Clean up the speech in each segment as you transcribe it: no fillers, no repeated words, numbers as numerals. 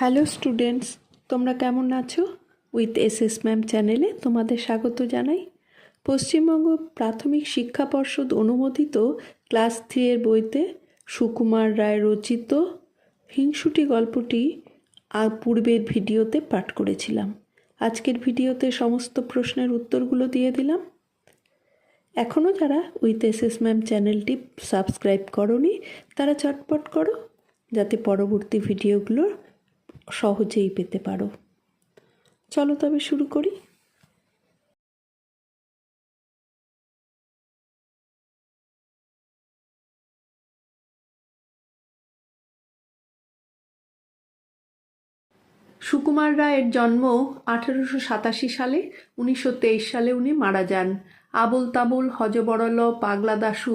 Hello students, তোমরা কেমন আছো? উইথ এসএস ম্যাম চ্যানেলে তোমাদের স্বাগত জানাই। পশ্চিমবঙ্গ প্রাথমিক শিক্ষা পর্ষদ অনুমোদিত ক্লাস 3 এর বইতে সুকুমার রায় রচিত হিংসুটি গল্পটি পূর্বের ভিডিওতে পাঠ করেছিলাম। আজকের ভিডিওতে সমস্ত প্রশ্নের উত্তরগুলো দিয়ে দিলাম। এখনও যারা উইথ এসএস ম্যাম চ্যানেলটি সাবস্ক্রাইব করোনি তারা চটপট করো, যাতে পরবর্তী ভিডিওগুলো সহজেই পেতে পারো। চলো তবে শুরু করি। সুকুমার রায়ের জন্ম 1887 সালে। 1923 সালে উনি মারা যান। আবোল তাবোল, হজবরল, পাগলা দাশু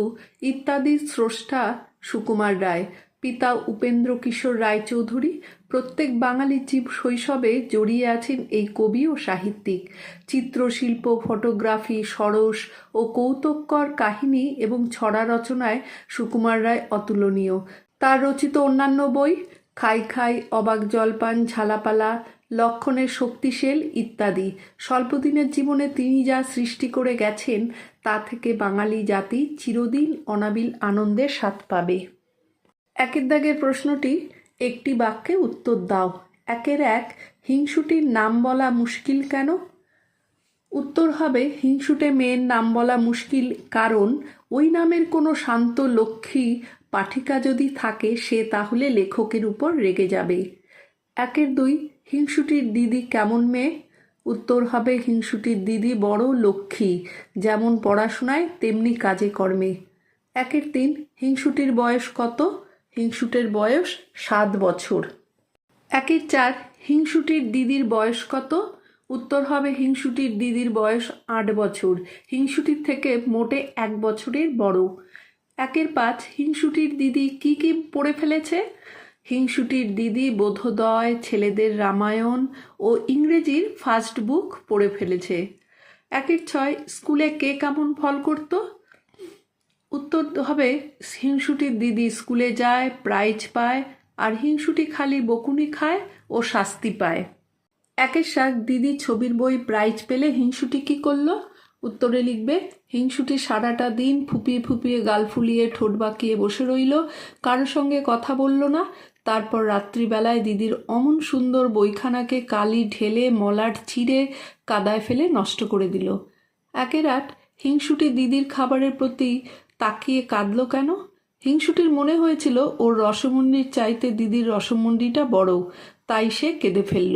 ইত্যাদি স্রষ্টা সুকুমার রায়। পিতা উপেন্দ্র কিশোর রায়চৌধুরী। প্রত্যেক বাঙালি জীব শৈশবে জড়িয়ে আছেন এই কবি ও সাহিত্যিক। চিত্রশিল্প, ফটোগ্রাফি, সরস ও কৌতুককর কাহিনী এবং ছড়া রচনায় সুকুমার রায় অতুলনীয়। তার রচিত অন্যান্য বই খাই খাই, অবাক জলপান, ঝালাপালা, লক্ষণের শক্তিশেল ইত্যাদি স্বল্পদিনের জীবনে তিনি যা সৃষ্টি করে গেছেন তা থেকে বাঙালি জাতি চিরদিন অনাবিল আনন্দের স্বাদ পাবে। একের দাগের প্রশ্নটি, একটি বাক্যে উত্তর দাও। 1 হিংসুটির নাম বলা মুশকিল কেন? উত্তর হবে, হিংসুটে মেয়ের নাম বলা মুশকিল কারণ ওই নামের কোনো শান্ত লক্ষ্মী পাঠিকা যদি থাকে সে তাহলে লেখকের উপর রেগে যাবে। 2 হিংসুটির দিদি কেমন মেয়ে? উত্তর হবে, হিংসুটির দিদি বড় লক্ষ্মী, যেমন পড়াশোনায় তেমনি কাজে কর্মে। 3 হিংসুটির বয়স কত? হিংসুটের বয়স 7 বছর। 4 হিংসুটির দিদির বয়স কত? উত্তর হবে, হিংসুটির দিদির বয়স 8 বছর। হিংসুটির থেকে মোটে 1 বছরের বড়। 5 হিংসুটির দিদি কি কি পড়ে ফেলেছে? হিংসুটির দিদি বোধোদয়, ছেলেদের রামায়ণ ও ইংরেজির ফার্স্ট বুক পড়ে ফেলেছে। 6 স্কুলে কে কেমন ফল করত? উত্তর হবে, হিংসুটির দিদি স্কুলে যায়, প্রাইজ পায়, আর হিংসুটি খালি বকুনি খায় ও শাস্তি পায়। 7 দিদি ছবির বই প্রাইজ পেলে হিংসুটি কি করলো? উত্তরে লিখবে, হিংসুটি সারাটা দিন ফুপিয়ে ফুপিয়ে গাল ফুলিয়ে ঠোঁট বাঁকিয়ে বসে রইল, কারোর সঙ্গে কথা বলল না। তারপর রাত্রিবেলায় দিদির অমন সুন্দর বইখানাকে কালি ঢেলে মলাট চিড়ে কাদায় ফেলে নষ্ট করে দিল। 8 হিংসুটি দিদির খাবারের প্রতি তাকিয়ে কাঁদল কেন? হিংসুটির মনে হয়েছিল ওর রসমুন্ডির চাইতে দিদির রসমুন্ডিটা বড়, তাই সে কেঁদে ফেলল।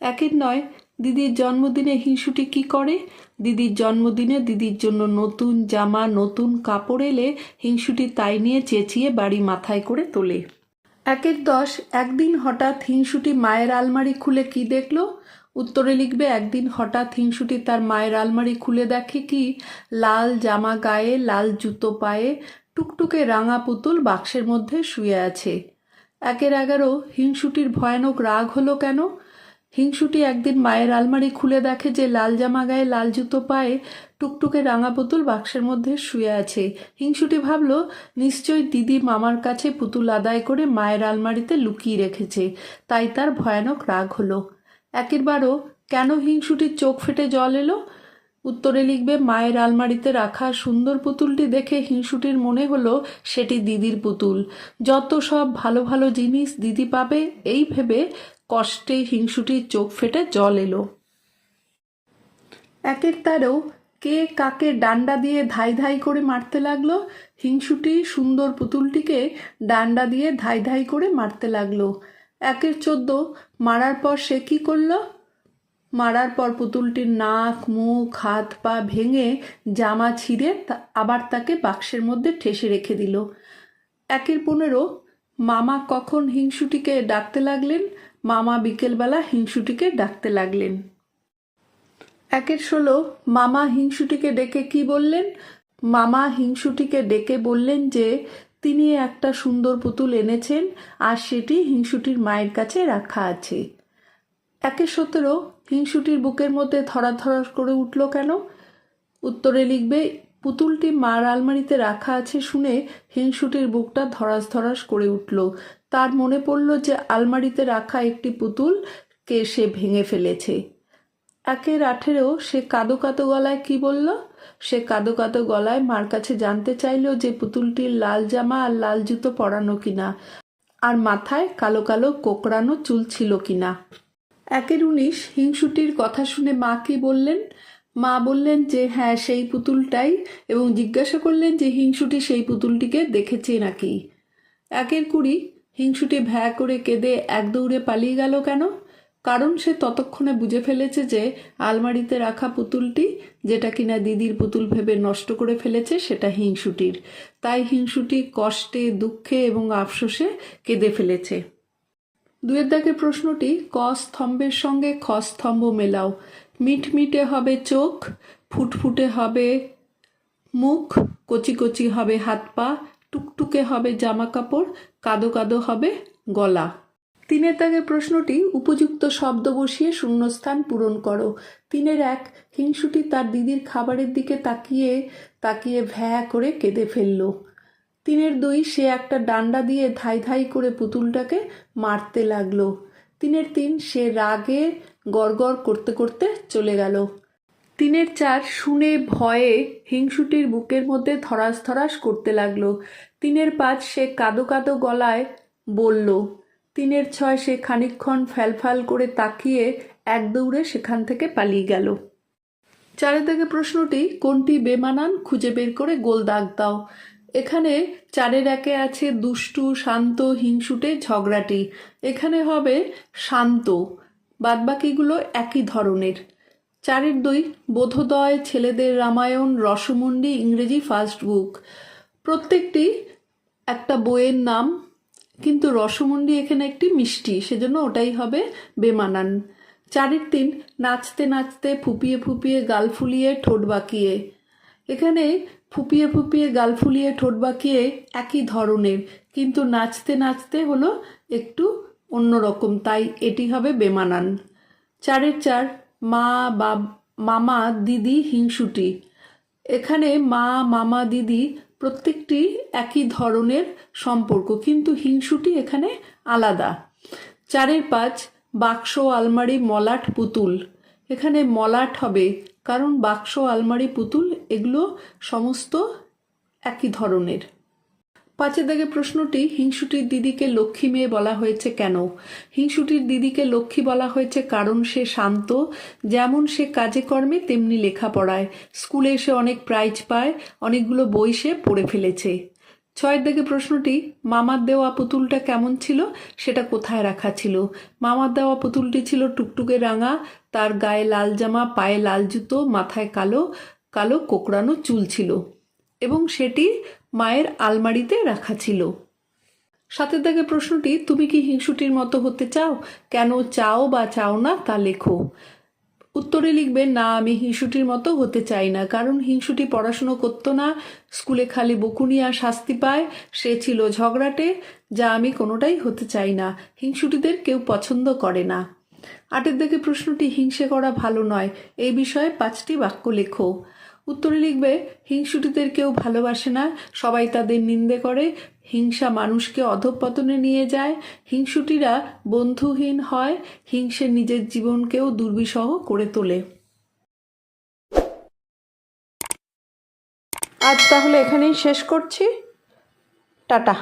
9 দিদির জন্মদিনে হিংসুটি কি করে? দিদির জন্মদিনে দিদির জন্য নতুন জামা, নতুন কাপড় এলে হিংসুটি তাই নিয়ে চেঁচিয়ে বাড়ি মাথায় করে তোলে। 10 একদিন হঠাৎ হিংসুটি মায়ের আলমারি খুলে কি দেখলো? উত্তরে লিখবে, একদিন হঠাৎ হিংসুটি তার মায়ের আলমারি খুলে দেখে কি, লাল জামা গায়ে, লাল জুতো পায়ে, টুকটুকে রাঙা পুতুল বাক্সের মধ্যে শুয়ে আছে। 11 হিংসুটির ভয়ানক রাগ হলো কেন? হিংসুটি একদিন মায়ের আলমারি খুলে দেখে যে লাল জামা গায়ে, লাল জুতো পায়ে, টুকটুকে রাঙা পুতুল বাক্সের মধ্যে শুয়ে আছে। হিংসুটি ভাবল, নিশ্চয়ই দিদি মামার কাছে পুতুল আদায় করে মায়ের আলমারিতে লুকিয়ে রেখেছে, তাই তার ভয়ানক রাগ হলো। 12 কেন হিংসুটির চোখ ফেটে জল এলো? উত্তরে লিখবে, মায়ের আলমারিতে রাখা সুন্দর পুতুলটি দেখে হিংসুটির মনে হলো সেটি দিদির পুতুল। যত সব ভালো ভালো জিনিস দিদি পাবে এই ভেবে কষ্টে হিংসুটির চোখ ফেটে জল এলো। 13 কে কাকে ডান্ডা দিয়ে ধাই ধাই করে মারতে লাগলো? হিংসুটি সুন্দর পুতুলটিকে ডান্ডা দিয়ে ধাই ধাই করে মারতে লাগলো। 14 মারার পর সে কি করলো? মারার পর পুতুলটির নাক, মুখ, হাত পা ভেঙে জামা ছিঁড়ে আবার তাকে বাক্সের মধ্যে ঠেসে রেখে দিল। 15 মামা কখন হিংসুটিকে ডাকতে লাগলেন? মামা বিকেলবেলা হিংসুটিকে ডাকতে লাগলেন। 16 মামা হিংসুটিকে ডেকে কি বললেন? মামা হিংসুটিকে ডেকে বললেন যে তিনি একটা সুন্দর পুতুল এনেছেন আর সেটি হিংসুটির মায়ের কাছে রাখা আছে। 17 হিংসুটির বুকের মধ্যে ধরাধর করে উঠল কেন? উত্তরে লিখবে, পুতুলটি মার আলমারিতে রাখা আছে শুনে হিংসুটির বুকটা ধড়াস ধড়াস করে উঠল। তার মনে পড়ল যে আলমারিতে রাখা একটি পুতুলকে সে ভেঙে ফেলেছে। 1-18 সে কাঁদো কাঁদো গলায় কি বলল? সে কাঁদো কাঁদো গলায় মার কাছে জানতে চাইল যে পুতুলটির লাল জামা আর লাল জুতো পরানো কিনা, আর মাথায় কালো কালো কোকড়ানো চুল ছিল কিনা। 1-19 হিংসুটির কথা শুনে মা কি বললেন? মা বললেন যে হ্যাঁ সেই পুতুলটাই, এবং জিজ্ঞাসা করলেন যে হিংসুটি সেই পুতুলটিকে দেখেছে নাকি। 1-20 হিংসুটি ভ্যা করে কেঁদে এক দৌড়ে পালিয়ে গেল কেন? কারণ সে ততক্ষণে বুঝে ফেলেছে যে আলমারিতে রাখা পুতুলটি, যেটা কিনা দিদির পুতুল ভেবে নষ্ট করে ফেলেছে, সেটা হিংসুটির। তাই হিংসুটি কষ্টে, দুঃখে এবং আফসোসে কেঁদে ফেলেছে। 2 দাগের প্রশ্নটি ক স্তম্ভের সঙ্গে খ স্তম্ভ মেলাও। মিটমিটে হবে চোখ, ফুটফুটে হবে মুখ, কচি কচি হবে হাত পা, টুকটুকে হবে জামা কাপড়, কাদো কাদো হবে গলা। 3 দাগের প্রশ্নটি উপযুক্ত শব্দ বসিয়ে শূন্যস্থান পূরণ করো। 3-1 হিংসুটি তার দিদির খাবারের দিকে তাকিয়ে তাকিয়ে ভ্যা করে কেঁদে ফেলল। 3-2 সে একটা ডান্ডা দিয়ে ধাই ধাই করে পুতুলটাকে মারতে লাগলো। 3-3 সে রাগে গড়গড় করতে করতে চলে গেল। 3-4 শুনে ভয়ে হিংসুটির বুকের মধ্যে ধড়াস ধড়াস করতে লাগলো। 3-5 সে কাদো কাদো গলায় বলল। 3-6 সে খানিকক্ষণ ফ্যালফ্যাল করে তাকিয়ে এক দৌড়ে সেখান থেকে পালিয়ে গেল। 4 দাগের প্রশ্নটি কোনটি বেমানান খুঁজে বের করে গোল দাগ দাও। এখানে 4-1 আছে দুষ্টু, শান্ত, হিংসুটে, ঝগড়াটি। এখানে হবে শান্ত, বাদবাকিগুলো একই ধরনের। 4-2 বোধোদয়, ছেলেদের রামায়ণ, রসমুন্ডি, ইংরেজি ফার্স্ট বুক। প্রত্যেকটি একটা বইয়ের নাম, কিন্তু রসমুন্ডি এখানে একটি মিষ্টি, সেজন্য ওটাই হবে বেমানান। 4-3 নাচতে নাচতে, ফুপিয়ে ফুপিয়ে, গাল ফুলিয়ে, ঠোঁট বাঁকিয়ে। এখানে ফুপিয়ে ফুপিয়ে, গাল ফুলিয়ে, ঠোঁট বাঁকিয়ে একই ধরনের, কিন্তু নাচতে নাচতে হলো একটু অন্যরকম, তাই এটি হবে বেমানান। 4-4 মা মামা দিদি হিংসুটি। এখানে মা মামা দিদি প্রত্যেকটি একই ধরনের সম্পর্ক, কিন্তু হিংসুটি এখানে আলাদা। 4-5 বাক্স, আলমারি, মলাট, পুতুল। এখানে মলাট হবে, কারণ বাক্স, আলমারি, পুতুল এগুলো সমস্ত একই ধরনের। 5 দাগের প্রশ্নটি হিংসুটির দিদিকে লক্ষ্মী মেয়ে বলা হয়েছে কেন? হিংসুটির দিদিকে লক্ষ্মী বলা হয়েছে কারণ সে শান্ত, যেমন সে কাজে কর্মে তেমনি লেখাপড়ায়। স্কুলে সে অনেক প্রাইজ পায়, অনেকগুলো বই সে পড়ে ফেলেছে। 6 দাগের প্রশ্নটি মামার দেওয়া পুতুলটা কেমন ছিল, সেটা কোথায় রাখা ছিল? মামার দেওয়া পুতুলটি ছিল টুকটুকে রাঙা, তার গায়ে লাল জামা, পায়ে লাল জুতো, মাথায় কালো কালো কোকড়ানো চুল ছিল, এবং সেটি মায়ের আলমারিতে রাখা ছিল। 7 দাগের প্রশ্নটি তুমি কি হিংসুটির মতো হতে চাও? কেন চাও বা চাও না তা লেখো। উত্তরে লিখবে না, আমি হিংসুটির মতো হতে চাই না, কারণ হিংসুটি পড়াশুনো করতো না, স্কুলে খালি বকুনি আর শাস্তি পায়, সে ছিল ঝগড়াটে, যা আমি কোনোটাই হতে চাই না। হিংসুটিদের কেউ পছন্দ করে না। 8 দাগের প্রশ্নটি হিংসে করা ভালো নয়, এই বিষয়ে 5টি বাক্য লেখো। উত্তরে লিখবে হিংসুটিদের কেউ ভালোবাসে না, সবাই তাদের নিন্দে করে, হিংসা মানুষকে অধঃপতনে নিয়ে যায়, হিংসুটিরা বন্ধুহীন হয়, হিংসে নিজের জীবনকেও দুর্বিষহ করে তোলে। আজ তাহলে এখানেই শেষ করছি। টাটা।